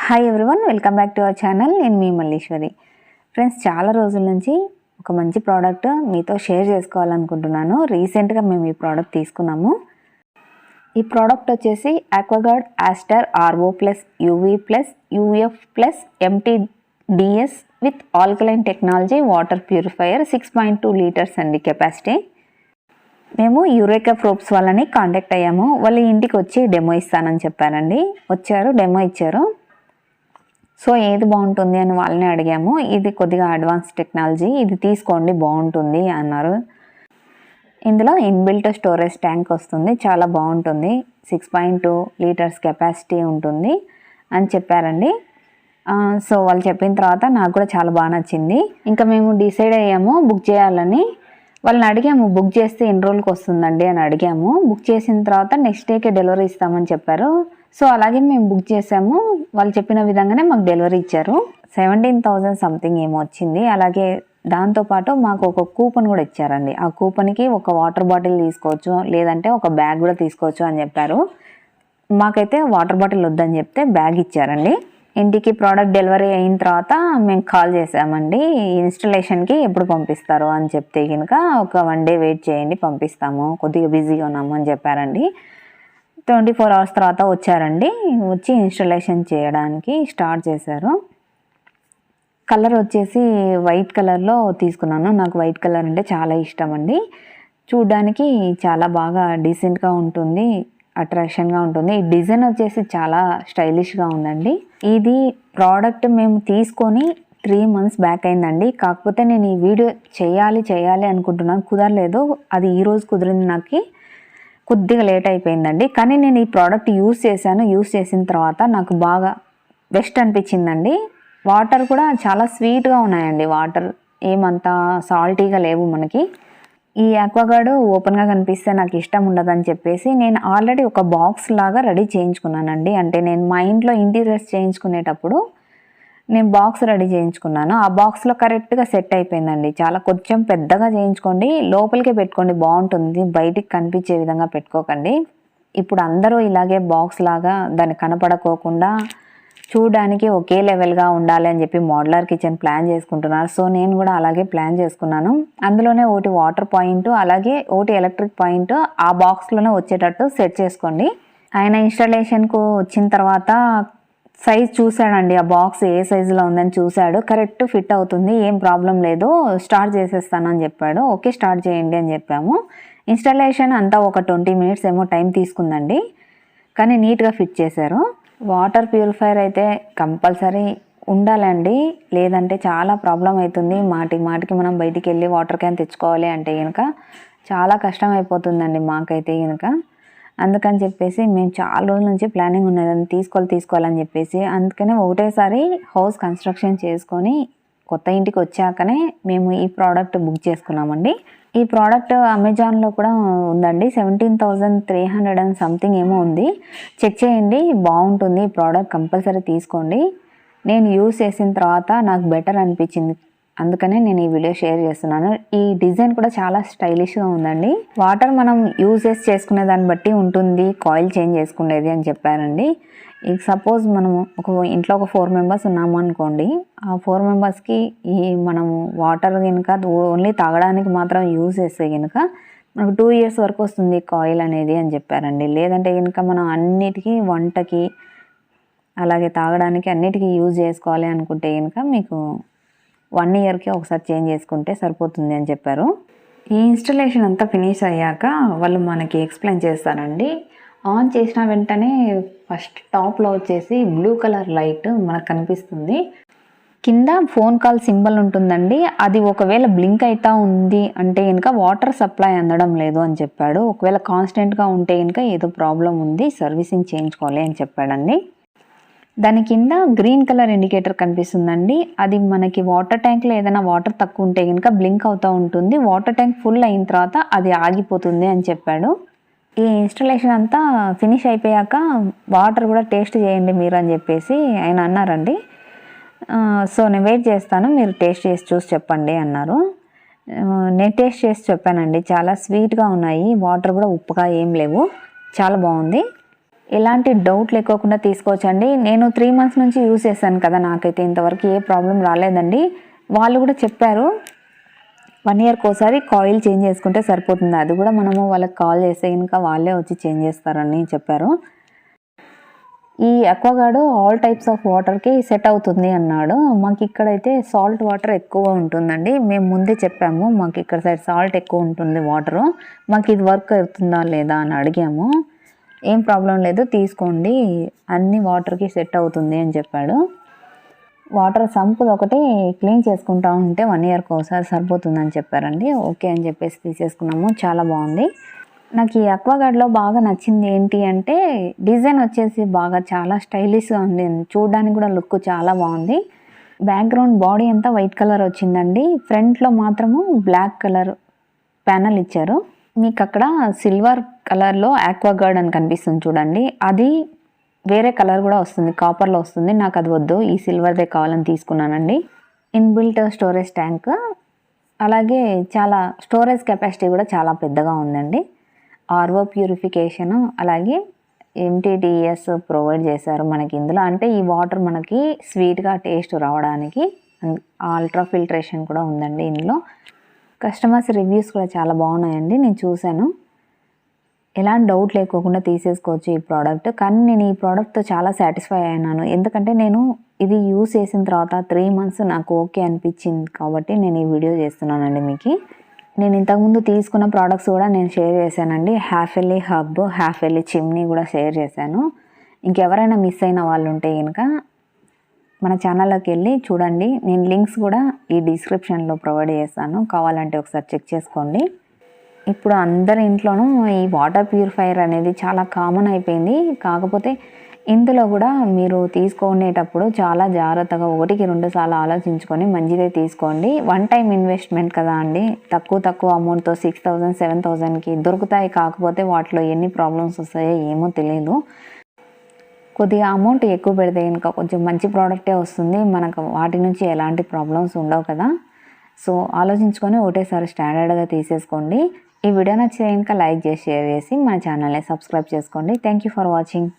Hi everyone, welcome back to our channel. నేను మీ Malleswari. Friends, చాలా రోజుల నుంచి ఒక మంచి ప్రోడక్ట్ మీతో షేర్ చేసుకోవాలనుకుంటున్నాను. రీసెంట్గా మేము ఈ ప్రోడక్ట్ తీసుకున్నాము. ఈ ప్రోడక్ట్ వచ్చేసి Aquaguard Astor RO+UV+UF+MTDS with Alkaline Technology water purifier 6.2 litres అండి కెపాసిటీ. మేము యూరేకా ప్రోబ్స్ వాళ్ళని కాంటాక్ట్ అయ్యాము. వాళ్ళ ఇంటికి వచ్చి డెమో ఇస్తానని చెప్పారండి. వచ్చారు, డెమో ఇచ్చారు. సో ఏది బాగుంటుంది అని వాళ్ళని అడిగాము. ఇది కొద్దిగా అడ్వాన్స్ టెక్నాలజీ, ఇది తీసుకోండి బాగుంటుంది అన్నారు. ఇందులో ఇన్బిల్ట్ స్టోరేజ్ ట్యాంక్ వస్తుంది, చాలా బాగుంటుంది. 6.2 లీటర్స్ కెపాసిటీ ఉంటుంది అని చెప్పారండి. సో వాళ్ళు చెప్పిన తర్వాత నాకు కూడా చాలా బాగా నచ్చింది. ఇంకా మేము డిసైడ్ అయ్యాము బుక్ చేయాలని. వాళ్ళని అడిగాము, బుక్ చేస్తే ఎన్ని రోజులకి వస్తుందండి అని అడిగాము. బుక్ చేసిన తర్వాత నెక్స్ట్ డేకే డెలివరీ ఇస్తామని చెప్పారు. సో అలాగే మేము బుక్ చేసాము. వాళ్ళు చెప్పిన విధంగానే మాకు డెలివరీ ఇచ్చారు. 17,000 సంథింగ్ ఏమో వచ్చింది. అలాగే దాంతోపాటు మాకు ఒక కూపన్ కూడా ఇచ్చారండి. ఆ కూపన్కి ఒక వాటర్ బాటిల్ తీసుకోవచ్చు, లేదంటే ఒక బ్యాగ్ కూడా తీసుకోవచ్చు అని చెప్పారు. మాకైతే వాటర్ బాటిల్ వద్దని చెప్తే బ్యాగ్ ఇచ్చారండి. ఇంటికి ప్రోడక్ట్ డెలివరీ అయిన తర్వాత మేము కాల్ చేసామండి, ఇన్స్టలేషన్కి ఎప్పుడు పంపిస్తారు అని చెప్తే కనుక ఒక 1 డే వెయిట్ చేయండి, పంపిస్తాము, కొద్దిగా బిజీగా ఉన్నాము అని చెప్పారండి. 24 అవర్స్ తర్వాత వచ్చారండి. వచ్చి ఇన్స్టలేషన్ చేయడానికి స్టార్ట్ చేశారు. కలర్ వచ్చేసి వైట్ కలర్లో తీసుకున్నాను. నాకు వైట్ కలర్ అంటే చాలా ఇష్టం అండి. చూడ్డానికి చాలా బాగా డీసెంట్గా ఉంటుంది, అట్రాక్షన్గా ఉంటుంది. ఈ డిజైన్ వచ్చేసి చాలా స్టైలిష్గా ఉందండి. ఇది ప్రోడక్ట్ మేము తీసుకొని 3 మంత్స్ బ్యాక్ అయిందండి. కాకపోతే నేను ఈ వీడియో చేయాలి అనుకుంటున్నాను, కుదరలేదు. అది ఈరోజు కుదిరింది. నాకు కొద్దిగా లేట్ అయిపోయిందండి. కానీ నేను ఈ ప్రోడక్ట్ యూస్ చేశాను. యూస్ చేసిన తర్వాత నాకు బాగా బెస్ట్ అనిపించిందండి. వాటర్ కూడా చాలా స్వీట్గా ఉన్నాయండి. వాటర్ ఏమంతా సాల్టీగా లేవు మనకి. ఈ Aquaguard ఓపెన్గా కనిపిస్తే నాకు ఇష్టం ఉండదని చెప్పేసి నేను ఆల్రెడీ ఒక బాక్స్ లాగా రెడీ చేయించుకున్నానండి. అంటే నేను మా ఇంట్లో ఇంటీరియర్స్ చేయించుకునేటప్పుడు నేను బాక్స్ రెడీ చేయించుకున్నాను. ఆ బాక్స్లో కరెక్ట్గా సెట్ అయిపోయిందండి. చాలా కొంచెం పెద్దగా చేయించుకోండి, లోపలికే పెట్టుకోండి, బాగుంటుంది. బయటికి కనిపించే విధంగా పెట్టుకోకండి. ఇప్పుడు అందరూ ఇలాగే బాక్స్ లాగా దాన్ని కనపడకోకుండా చూడడానికి ఒకే లెవెల్గా ఉండాలి అని చెప్పి మోడ్యులర్ కిచెన్ ప్లాన్ చేసుకుంటున్నారు. సో నేను కూడా అలాగే ప్లాన్ చేసుకున్నాను. అందులోనే ఒకటి వాటర్ పాయింట్, అలాగే ఒకటి ఎలక్ట్రిక్ పాయింట్ ఆ బాక్స్లోనే వచ్చేటట్టు సెట్ చేసుకోండి. ఆయన ఇన్స్టాలేషన్కు వచ్చిన తర్వాత సైజ్ చూశాడండి. ఆ బాక్స్ ఏ సైజులో ఉందని చూశాడు. కరెక్ట్ ఫిట్ అవుతుంది, ఏం ప్రాబ్లం లేదు, స్టార్ట్ చేసేస్తానని చెప్పాడు. ఓకే స్టార్ట్ చేయండి అని చెప్పాము. ఇన్స్టాలేషన్ అంతా ఒక 20 మినిట్స్ ఏమో టైం తీసుకుందండి. కానీ నీట్గా ఫిట్ చేశారు. వాటర్ ప్యూరిఫైయర్ అయితే కంపల్సరీ ఉండాలండి, లేదంటే చాలా ప్రాబ్లం అవుతుంది. మాటికి మనం బయటికి వెళ్ళి వాటర్ క్యాన్ తెచ్చుకోవాలి అంటే కనుక చాలా కష్టం అయిపోతుందండి మాకైతే కనుక. అందుకని చెప్పేసి మేము చాలా రోజుల నుంచి ప్లానింగ్ ఉన్నదని తీసుకోవాలని చెప్పేసి, అందుకనే ఒకటేసారి హౌస్ కన్స్ట్రక్షన్ చేసుకొని కొత్త ఇంటికి వచ్చాకనే మేము ఈ ప్రోడక్ట్ బుక్ చేసుకున్నామండి. ఈ ప్రోడక్ట్ అమెజాన్లో కూడా ఉందండి. 17,300 అండ్ సంథింగ్ ఏమో ఉంది. చెక్ చేయండి, బాగుంటుంది. ఈ ప్రోడక్ట్ కంపల్సరీ తీసుకోండి. నేను యూస్ చేసిన తర్వాత నాకు బెటర్ అనిపించింది, అందుకనే నేను ఈ వీడియో షేర్ చేస్తున్నాను. ఈ డిజైన్ కూడా చాలా స్టైలిష్గా ఉందండి. వాటర్ మనం యూజెస్ చేసుకునే దాన్ని బట్టి ఉంటుంది కాయిల్ చేంజ్ చేసుకునేది అని చెప్పారండి. ఇక సపోజ్ మనము ఇంట్లో ఒక 4 మెంబర్స్ ఉన్నాము అనుకోండి. ఆ 4 మెంబర్స్కి ఈ మనము వాటర్ కనుక ఓన్లీ తాగడానికి మాత్రం యూజ్ చేస్తే కనుక మనకు 2 ఇయర్స్ వరకు వస్తుంది కాయిల్ అనేది అని చెప్పారండి. లేదంటే కనుక మనం అన్నిటికీ, వంటకి అలాగే తాగడానికి అన్నిటికీ యూజ్ చేసుకోవాలి అనుకుంటే కనుక మీకు 1 ఇయర్కి ఒకసారి చేంజ్ చేసుకుంటే సరిపోతుంది అని చెప్పారు. ఈ ఇన్స్టలేషన్ అంతా ఫినిష్ అయ్యాక వాళ్ళు మనకి ఎక్స్ప్లెయిన్ చేస్తారండి. ఆన్ చేసిన వెంటనే ఫస్ట్ టాప్లో వచ్చేసి బ్లూ కలర్ లైట్ మనకు కనిపిస్తుంది. కింద ఫోన్ కాల్ సింబల్ ఉంటుందండి. అది ఒకవేళ బ్లింక్ అవుతా ఉంది అంటే కనుక వాటర్ సప్లై అందడం లేదు అని చెప్పాడు. ఒకవేళ కాన్స్టెంట్గా ఉంటే కనుక ఏదో ప్రాబ్లం ఉంది, సర్వీసింగ్ చేయించుకోవాలి అని చెప్పాడండి. దాని కింద గ్రీన్ కలర్ ఇండికేటర్ కనిపిస్తుందండి. అది మనకి వాటర్ ట్యాంక్లో ఏదైనా వాటర్ తక్కువ ఉంటే కనుక బ్లింక్ అవుతూ ఉంటుంది. వాటర్ ట్యాంక్ ఫుల్ అయిన తర్వాత అది ఆగిపోతుంది అని చెప్పాడు. ఈ ఇన్స్టలేషన్ అంతా ఫినిష్ అయిపోయాక వాటర్ కూడా టేస్ట్ చేయండి మీరు అని చెప్పేసి ఆయన అన్నారండి. సో నేను వెయిట్ చేస్తాను, మీరు టేస్ట్ చేసి చూసి చెప్పండి అన్నారు. నేను టేస్ట్ చేసి చెప్పానండి. చాలా స్వీట్గా ఉన్నాయి, వాటర్ కూడా ఉప్పుగా ఏం లేవు, చాలా బాగుంది. ఎలాంటి డౌట్ లేకోకుండా తీసుకోవచ్చండి. నేను 3 మంత్స్ నుంచి యూజ్ చేశాను కదా, నాకైతే ఇంతవరకు ఏ ప్రాబ్లం రాలేదండి. వాళ్ళు కూడా చెప్పారు 1 ఇయర్కి ఒకసారి కాయిల్ చేంజ్ చేసుకుంటే సరిపోతుంది, అది కూడా మనము వాళ్ళకి కాల్ చేస్తే ఇంకా వాళ్ళే వచ్చి చేంజ్ చేస్తారని చెప్పారు. ఈ అక్వాగార్డ్ ఆల్ టైప్స్ ఆఫ్ వాటర్కి సెట్ అవుతుంది అన్నాడు. మాకు ఇక్కడైతే సాల్ట్ వాటర్ ఎక్కువ ఉంటుందండి. మేము ముందే చెప్పాము మాకు ఇక్కడ సైడ్ సాల్ట్ ఎక్కువ ఉంటుంది వాటరు, మాకు ఇది వర్క్ అవుతుందా లేదా అని అడిగాము. ఏం ప్రాబ్లం లేదు తీసుకోండి, అన్ని వాటర్కి సెట్ అవుతుంది అని చెప్పాడు. వాటర్ సంపుది ఒకటి క్లీన్ చేసుకుంటా ఉంటే 1 ఇయర్కి ఒకసారి సరిపోతుందని చెప్పారండి. ఓకే అని చెప్పేసి తీసేసుకున్నాము. చాలా బాగుంది. నాకు ఈ అక్వాగార్డ్లో బాగా నచ్చింది ఏంటి అంటే డిజైన్ వచ్చేసి బాగా చాలా స్టైలిష్గా ఉంది, చూడడానికి కూడా లుక్ చాలా బాగుంది. బ్యాక్గ్రౌండ్ బాడీ అంతా వైట్ కలర్ వచ్చిందండి, ఫ్రంట్లో మాత్రము బ్లాక్ కలర్ ప్యానల్ ఇచ్చారు. మీకు అక్కడ సిల్వర్ కలర్లో ఆక్వాగార్డ్ అని కనిపిస్తుంది చూడండి, అది వేరే కలర్ కూడా వస్తుంది, కాపర్లో వస్తుంది. నాకు అది వద్దు, ఈ సిల్వర్దే కావాలని తీసుకున్నానండి. ఇన్బిల్ట్ స్టోరేజ్ ట్యాంక్, అలాగే చాలా స్టోరేజ్ కెపాసిటీ కూడా చాలా పెద్దగా ఉందండి. ఆర్ఓ ప్యూరిఫికేషన్, అలాగే ఎంటీడీఎస్ ప్రొవైడ్ చేశారు మనకి ఇందులో. అంటే ఈ వాటర్ మనకి స్వీట్గా టేస్ట్ రావడానికి అల్ట్రా ఫిల్టరేషన్ కూడా ఉందండి ఇందులో. కస్టమర్స్ రివ్యూస్ కూడా చాలా బాగున్నాయండి, నేను చూశాను. ఎలాంటి డౌట్ లేకోకుండా తీసేసుకోవచ్చు ఈ ప్రోడక్ట్. కానీ నేను ఈ ప్రోడక్ట్తో చాలా సాటిస్ఫై అయినాను, ఎందుకంటే నేను ఇది యూస్ చేసిన తర్వాత 3 మంత్స్ నాకు ఓకే అనిపించింది కాబట్టి నేను ఈ వీడియో చేస్తున్నానండి మీకు. నేను ఇంతకుముందు తీసుకున్న ప్రోడక్ట్స్ కూడా నేను షేర్ చేశానండి. హాఫ్ ఎల్ఈ హబ్, హాఫ్ ఎల్ఈ చిమ్నీ కూడా షేర్ చేశాను. ఇంకెవరైనా మిస్ అయిన వాళ్ళు ఉంటే కనుక మన ఛానల్లోకి వెళ్ళి చూడండి, నేను లింక్స్ కూడా ఈ డిస్క్రిప్షన్లో ప్రొవైడ్ చేస్తాను, కావాలంటే ఒకసారి చెక్ చేసుకోండి. ఇప్పుడు అందరి ఇంట్లోనూ ఈ వాటర్ ప్యూరిఫైయర్ అనేది చాలా కామన్ అయిపోయింది. కాకపోతే ఇందులో కూడా మీరు తీసుకునేటప్పుడు చాలా జాగ్రత్తగా 1కి 2 సార్లు ఆలోచించుకొని మంచిదే తీసుకోండి. 1 టైం ఇన్వెస్ట్మెంట్ కదా అండి, తక్కువ అమౌంట్తో 6,000 7,000కి దొరుకుతాయి. కాకపోతే వాటిలో ఎన్ని ప్రాబ్లమ్స్ వస్తాయో ఏమో తెలియదు. కొద్దిగా అమౌంట్ ఎక్కువ పెడితే ఇంకా కొంచెం మంచి ప్రోడక్టే వస్తుంది, మనకు వాటి నుంచి ఎలాంటి ప్రాబ్లమ్స్ ఉండవు కదా. సో ఆలోచించుకొని ఒకటేసారి స్టాండర్డ్గా తీసేసుకోండి. ఈ వీడియో నచ్చితే ఇంకా లైక్ చేసి షేర్ చేసి మన ఛానల్ని సబ్స్క్రైబ్ చేసుకోండి. Thank you for watching.